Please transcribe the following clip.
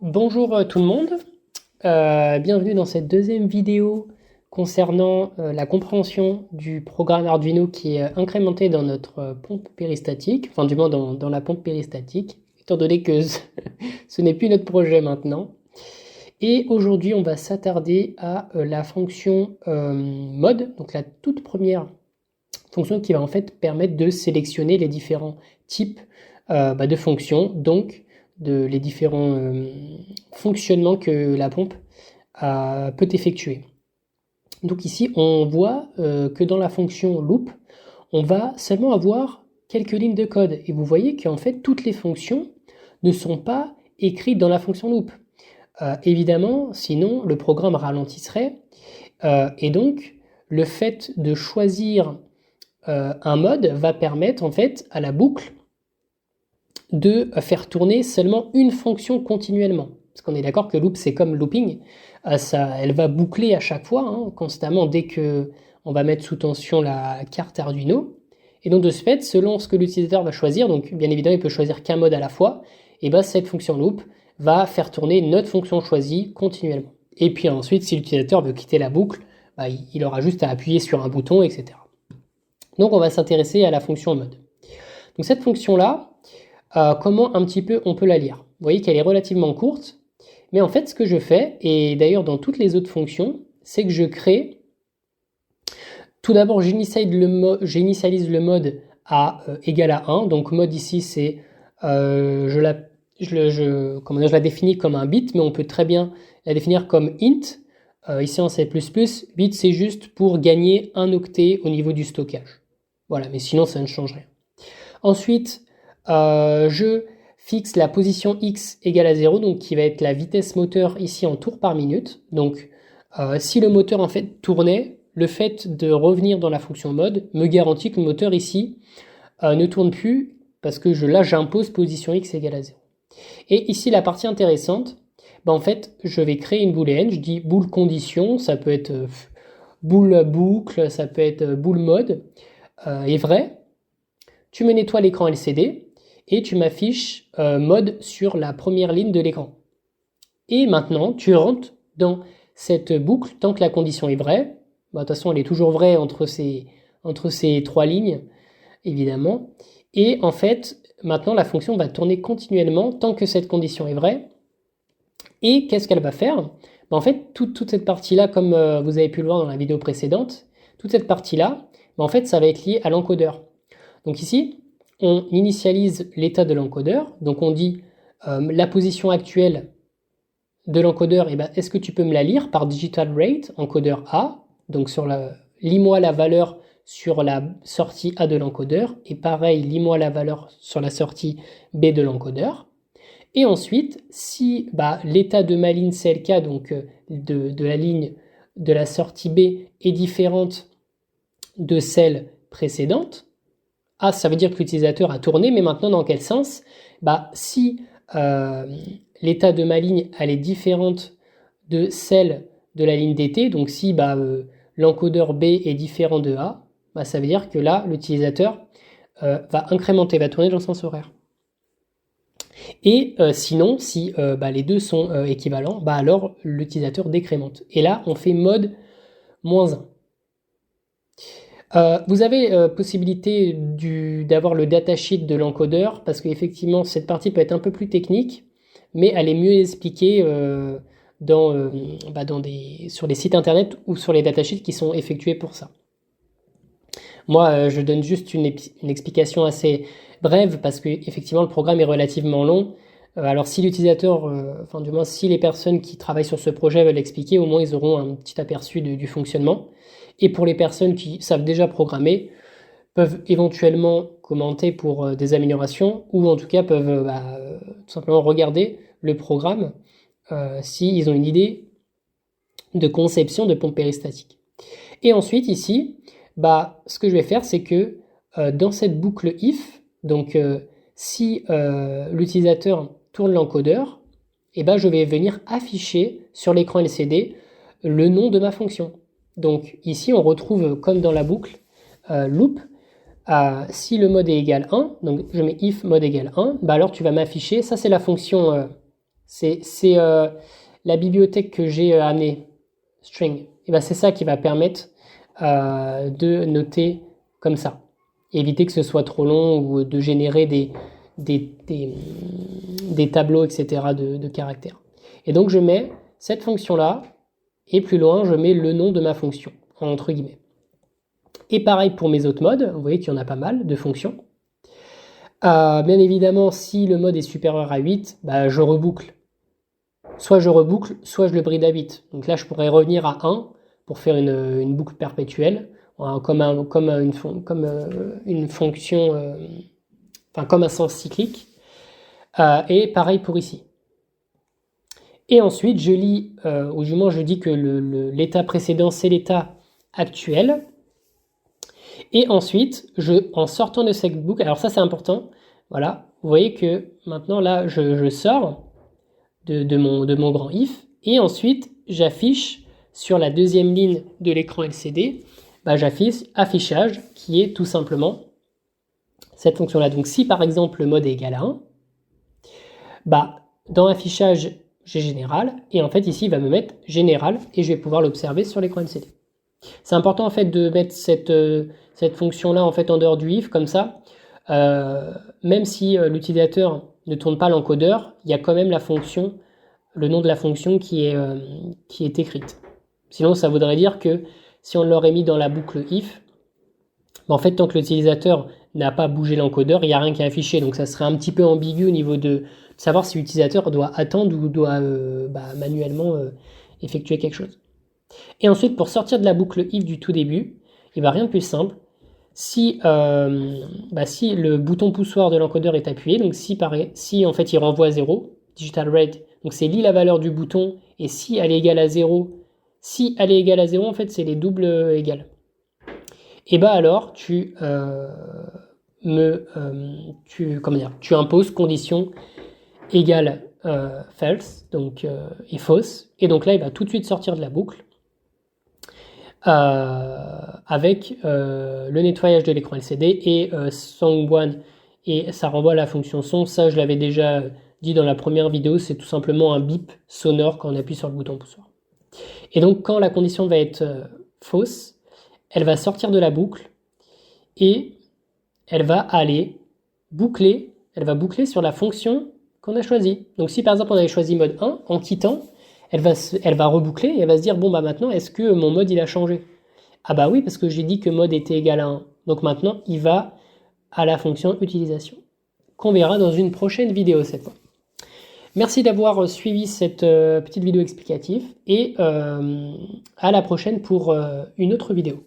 Bonjour tout le monde, bienvenue dans cette deuxième vidéo concernant la compréhension du programme Arduino qui est incrémenté dans notre pompe péristatique, enfin du moins dans la pompe péristatique, étant donné que ce n'est plus notre projet maintenant. Et aujourd'hui on va s'attarder à la fonction mode, donc la toute première fonction qui va en fait permettre de sélectionner les différents types de fonctions, donc les différents fonctionnements que la pompe peut effectuer. Donc ici, on voit que dans la fonction loop, on va seulement avoir quelques lignes de code. Et vous voyez qu'en fait, toutes les fonctions ne sont pas écrites dans la fonction loop. Évidemment, sinon, le programme ralentisserait. Et donc, le fait de choisir un mode va permettre en fait à la boucle de faire tourner seulement une fonction continuellement. Parce qu'on est d'accord que loop, c'est comme looping. Elle va boucler à chaque fois, constamment, dès qu'on va mettre sous tension la carte Arduino. Et donc, de ce fait, selon ce que l'utilisateur va choisir, donc bien évidemment, il peut choisir qu'un mode à la fois, et cette fonction loop va faire tourner notre fonction choisie continuellement. Et puis ensuite, si l'utilisateur veut quitter la boucle, il aura juste à appuyer sur un bouton, etc. Donc, on va s'intéresser à la fonction mode. Donc, cette fonction-là, comment un petit peu on peut la lire. Vous voyez qu'elle est relativement courte, mais en fait ce que je fais, et d'ailleurs dans toutes les autres fonctions, c'est que je crée, tout d'abord j'initialise le mode à égal à 1, donc mode ici c'est, je la définis comme un bit, mais on peut très bien la définir comme int, ici en C++, bit c'est juste pour gagner un octet au niveau du stockage. Voilà, mais sinon ça ne change rien. Ensuite, je fixe la position x égale à 0, donc qui va être la vitesse moteur ici en tours par minute. Donc si le moteur en fait tournait, le fait de revenir dans la fonction mode me garantit que le moteur ici ne tourne plus parce que là j'impose position x égale à 0. Et ici la partie intéressante, en fait je vais créer une booléenne, je dis bool condition, ça peut être bool boucle, ça peut être bool mode, est vrai. Tu me nettoies l'écran LCD et tu m'affiches mode sur la première ligne de l'écran. Et maintenant, tu rentres dans cette boucle tant que la condition est vraie. De toute façon, elle est toujours vraie entre ces trois lignes, évidemment. Et en fait, maintenant, la fonction va tourner continuellement tant que cette condition est vraie. Et qu'est-ce qu'elle va faire ? En fait, toute cette partie-là, comme vous avez pu le voir dans la vidéo précédente, toute cette partie-là, en fait, ça va être lié à l'encodeur. Donc ici, on initialise l'état de l'encodeur. Donc on dit la position actuelle de l'encodeur, est-ce que tu peux me la lire par digital rate, encodeur A. Donc lis-moi la valeur sur la sortie A de l'encodeur. Et pareil, lis-moi la valeur sur la sortie B de l'encodeur. Et ensuite, si l'état de ma ligne CLK, donc de la ligne de la sortie B, est différente de celle précédente, ça veut dire que l'utilisateur a tourné, mais maintenant dans quel sens ? Si l'état de ma ligne elle est différente de celle de la ligne DT, donc si l'encodeur B est différent de A, ça veut dire que là, l'utilisateur va incrémenter, va tourner dans le sens horaire. Et sinon, si les deux sont équivalents, alors l'utilisateur décrémente. Et là, on fait mode -1. Vous avez possibilité d'avoir le datasheet de l'encodeur, parce qu'effectivement cette partie peut être un peu plus technique, mais elle est mieux expliquée sur les sites internet ou sur les datasheets qui sont effectués pour ça. Moi, je donne juste une explication assez brève, parce que effectivement le programme est relativement long. Alors si l'utilisateur, du moins si les personnes qui travaillent sur ce projet veulent l'expliquer, au moins ils auront un petit aperçu du fonctionnement. Et pour les personnes qui savent déjà programmer, peuvent éventuellement commenter pour des améliorations, ou en tout cas peuvent tout simplement regarder le programme s'ils ont une idée de conception de pompe péristatique. Et ensuite ici, ce que je vais faire, c'est que dans cette boucle if, donc si l'utilisateur tourne l'encodeur, je vais venir afficher sur l'écran LCD le nom de ma fonction. Donc ici, on retrouve, comme dans la boucle loop, si le mode est égal 1, donc je mets if mode égale 1, alors tu vas m'afficher, ça c'est la fonction C'est la bibliothèque que j'ai amenée, string. Et ben c'est ça qui va permettre de noter comme ça. Et éviter que ce soit trop long ou de générer des tableaux, etc. de caractères. Et donc je mets cette fonction-là, et plus loin, je mets le nom de ma fonction, entre guillemets. Et pareil pour mes autres modes, vous voyez qu'il y en a pas mal de fonctions. Bien évidemment, si le mode est supérieur à 8, bah, je reboucle. Soit je reboucle, soit je le bride à 8. Donc là, je pourrais revenir à 1 pour faire une boucle perpétuelle, comme une fonction, comme un sens cyclique. Et pareil pour ici. Et ensuite, je lis, ou du moins je dis que l'état précédent, c'est l'état actuel. Et ensuite, en sortant de cette boucle, alors ça c'est important, voilà, vous voyez que maintenant là, je sors de mon grand if, et ensuite j'affiche sur la deuxième ligne de l'écran LCD, j'affiche affichage, qui est tout simplement cette fonction-là. Donc si par exemple le mode est égal à 1, dans affichage, j'ai général, et en fait ici il va me mettre général, et je vais pouvoir l'observer sur l'écran LCD. C'est important en fait de mettre cette fonction-là en fait en dehors du if, comme ça, même si l'utilisateur ne tourne pas l'encodeur, il y a quand même la fonction, le nom de la fonction qui est écrite. Sinon, ça voudrait dire que si on l'aurait mis dans la boucle if, en fait, tant que l'utilisateur n'a pas bougé l'encodeur, il n'y a rien qui est affiché. Donc ça serait un petit peu ambigu au niveau de savoir si l'utilisateur doit attendre ou doit manuellement effectuer quelque chose. Et ensuite, pour sortir de la boucle if du tout début, il va rien de plus simple. Si le bouton poussoir de l'encodeur est appuyé, donc si en fait il renvoie à 0, digital read, donc c'est lit la valeur du bouton, et si elle est égale à 0, en fait c'est les doubles égales. Et alors tu imposes condition égale false, donc et fausse, et donc là il va tout de suite sortir de la boucle. Avec le nettoyage de l'écran LCD et Song1, et ça renvoie à la fonction son. Ça, je l'avais déjà dit dans la première vidéo, c'est tout simplement un bip sonore quand on appuie sur le bouton poussoir. Et donc, quand la condition va être fausse, elle va sortir de la boucle et elle va aller boucler, sur la fonction qu'on a choisie. Donc, si par exemple on avait choisi mode 1, en quittant, elle va reboucler et elle va se dire, maintenant, est-ce que mon mode, il a changé? Ah oui, parce que j'ai dit que mode était égal à 1. Donc maintenant, il va à la fonction utilisation, qu'on verra dans une prochaine vidéo cette fois. Merci d'avoir suivi cette petite vidéo explicative, et à la prochaine pour une autre vidéo.